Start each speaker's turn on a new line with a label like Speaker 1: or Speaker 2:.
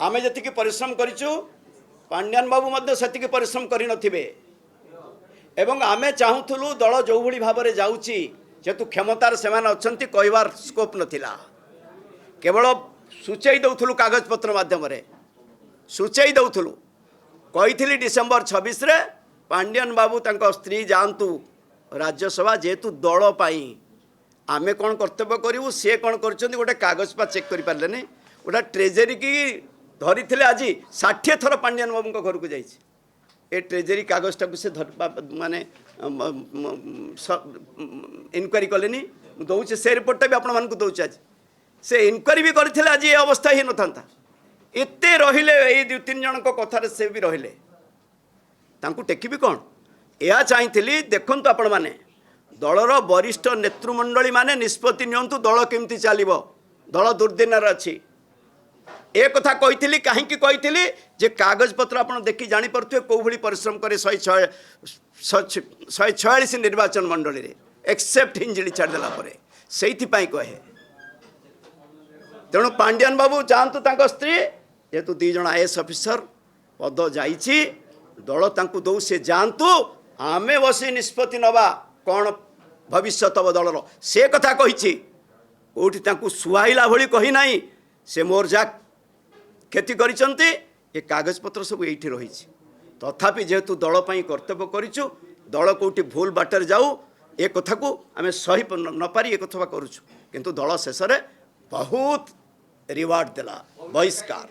Speaker 1: आमे जतिक परिश्रम करिचु पांड्यान बाबू मध्य सेतिक परिश्रम करि नथिबे एवं आमे चाहूथुलु दल जो भली भाबरे जाउची जेतु क्षमतार सेमान अछंती कहवार स्कोप नथिला केवल सूचई दउथुलु कागज पत्र माध्यम रे सूचई दउथुलु कहिथिली डिसेंबर 26 रे पांड्यान बाबू तांको स्त्री जानतु राज्यसभा जेतु दल पाई आमे कौन कर्तव्य करूँ सी कौन कर गोटे कागज पा चेक कर पारे गोटे ट्रेजेरी की धरी थे आज 60 थर पांड्यान बाबू घर को जाइए ए ट्रेजेरी कागज टाक से माने इनक्वारी कले दौचे से रिपोर्टा भी आपण मानक दौचे आज से इनक्वारी भी करते आज ये अवस्था ही न था एत रहिले ये 2-3 जन कथार से भी रहिले टेकिबी कौन या चाहिए देखु आपण मैंने दलर वरिष्ठ नेतृमंडली माने निष्पत्ति नियंतु दल केमती चलो दल दुर्दिन अच्छी ए कथा कही कहीं कही जे कागज पत्र आप देखी जापे कौ भाई परिश्रम करे 146 निर्वाचन मंडली रे एक्सेप्ट हिंजिड़ी छाड़देला से कहे तेणु पांड्यान बाबू जातु तांको स्त्री जेहेतु 2 जन आईएएस ऑफिसर पद जाइए दल तांको दौ से जातु आमे बसी निष्पत्ति नवा कौन भविष्य तब दलर से कथा कही कौटी सुहाइला भली कही नहीं से मोर जा क्षति करिसंती ये कागज पत्र सब ये रही तथापि जेहेतु दल कर्तव्य करूँ दल कौटी भूल बाटर जाऊ ए कथा को आम सही न पारी ए कथा करुचु किंतु दल शेष में बहुत रिवार्ड देला बहिष्कार।